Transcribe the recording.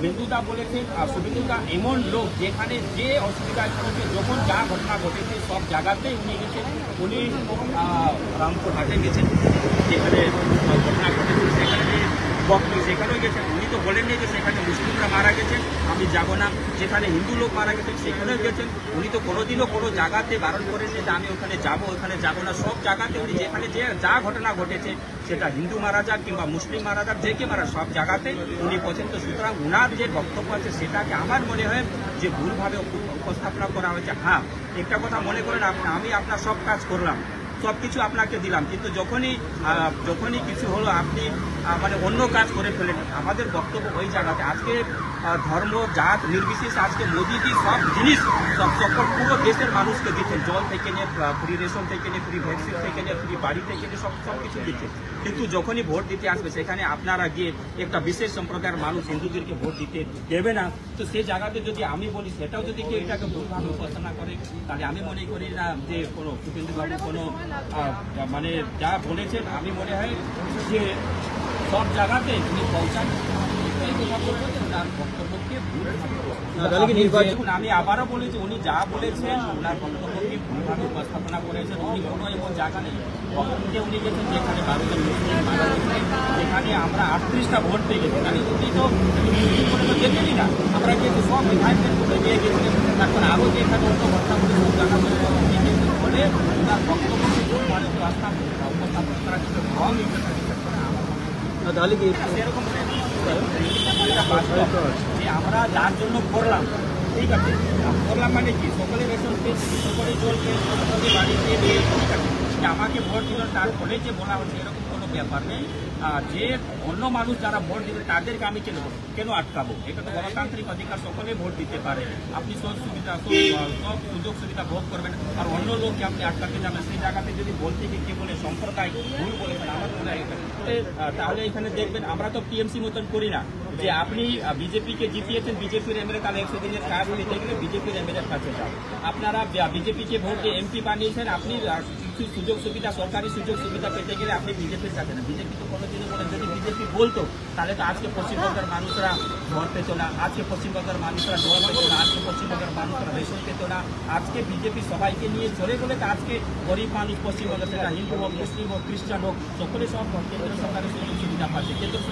শুভেন্দুদা বলেছেন, শুভেন্দুদা এমন লোক যেখানে যে অসুবিধায় পড়েছে, যখন যা ঘটনা ঘটেছে সব জায়গাতেই উনি গেছেন। উনি রামপুরহাটে গেছেন, যেখানে ঘটনা ঘটেছে সেখানে সেখানেও গেছেন। উনি তো বলেননি যে সেখানে মুসলিমরা মারা গেছেন আমি যাব না, যেখানে হিন্দু লোক মারা গেছেন সেখানেও গেছেন। উনি তো কোনোদিনও কোনো জায়গাতে বারণ করেননি যে আমি ওখানে যাব না। সব জায়গাতে উনি যেখানে যে যা ঘটনা ঘটেছে, সেটা হিন্দু মারা যাক কিংবা মুসলিম মারা যাক, যে কে মারা, সব জায়গাতে উনি পছন্দ। সুতরাং উনার যে বক্তব্য আছে সেটাকে আমার মনে হয় যে ভুলভাবে উপস্থাপনা করা হয়েছে। হ্যাঁ, একটা কথা মনে করেন, আমি আপনার সব কাজ করলাম, সব কিছু আপনাকে দিলাম, কিন্তু যখনই কিছু হলো আপনি মানে অন্য কাজ করে ফেলেন। আমাদের বক্তব্য ওই জায়গাতে আজকে ধর্ম জাত নির্বিশেষে আজকে মোদিজি সব জিনিস সকল পুরো দেশের মানুষকে দিচ্ছেন, জল থেকে নিয়ে ফ্রি রেশন থেকে নিয়ে ফ্রি ভ্যাকসিন থেকে নিয়ে ফ্রি বাড়ি থেকে নিয়ে সব কিছু দিচ্ছে। কিন্তু যখনই ভোট দিতে আসবে সেখানে আপনারা গিয়ে একটা বিশেষ সম্প্রদায়ের মানুষ হিন্দুদেরকে ভোট দিতে দেবে না। তো সেই জায়গাতে যদি আমি বলি, সেটাও যদি কেউ এটাকে ভুলভাবে উপস্থাপনা করে, তাহলে আমি মনে করি না যে কোনো শুভেন্দুবাবু কোনো মানে যা বলেছেন, আমি মনে হয় যে সব জায়গাতে তিনি পৌঁছান। তার বক্তব্যকে দেখুন, আমি আবারও বলেছি, উনি যা বলেছেন ওনার বক্তব্যকে ভুলভাবে উপস্থাপনা করেছেন। উনি কোনো এমন জায়গা নেই বক্তব্যে উনি গেছেন যেখানে 12 জন মুসলিম মারা গেছে, যেখানে আমরা 38টা ভোট পেয়ে গেছি। মানে উনি তো যেতেনই না, আমরা কিন্তু সব বিধায়কের করে নিয়ে গেছিলেন। তারপর আরও যে এখানে অন্য ঘটনা বলে সব জায়গা বলে ওনার বক্তব্যকে ভুলভাবে উপস্থাপন করা ছিল রং ইন্টারপ্রিটেশন করে সেরকম যে আমরা যার জন্য করলাম, ঠিক আছে, করলাম মানে কি, সকলে রেশন পেয়েছি, সকলে জল পেয়েছি, সকলে বাড়ি দিয়ে দিয়ে, ঠিক আছে, আমাকে ভোট দিল তারপরে যে বলা হচ্ছে এরকম কোনো ব্যাপার নেই। যে অন্য মানুষ যারা ভোট দিবে তাদেরকে আমি কেন আটকাবো? এটা তো গণতান্ত্রিক অধিকার, সকলে ভোট দিতে পারে। আপনি সব সুযোগ সুবিধা ভোগ করবেন, আর অন্য লোককে আপনি আটকাতে যাবেন। সেই জায়গাতে যদি বলতে গিয়ে কে বলে সম্প্রদায় ভুল বলেছেন, আমার মনে হয় তাহলে এখানে দেখবেন আমরা তো টিএমসি মতন করি না যে আপনি বিজেপিকে জিতিয়েছেন, বিজেপির এমএলএ, তাহলে 100 দিনের কাজ নিতে গেলে বিজেপির এমএলএর কাছে যান। আপনারা বিজেপিকে ভোট দিয়ে এমপি বানিয়েছেন, আপনি কিছু সুযোগ সুবিধা, সরকারি সুযোগ সুবিধা পেতে গেলে আপনি বিজেপির কাছে না। বিজেপি তো কোনোদিনও বলেন, যদি বিজেপি বলতো তাহলে তো আজকে পশ্চিমবঙ্গের মানুষরা ঘর পেত না, আজকে পশ্চিমবঙ্গের মানুষরা জল পেত না, আজকে পশ্চিমবঙ্গের মানুষরা রেশন পেত না। আজকে বিজেপি সবাইকে নিয়ে চলে বলে তো আজকে গরিব মানুষ পশ্চিমবঙ্গে, সেটা হিন্দু হোক, মুসলিম হোক, খ্রিস্টান হোক, সকলে সব কেন্দ্র সরকারের সুযোগ সুবিধা পাচ্ছে।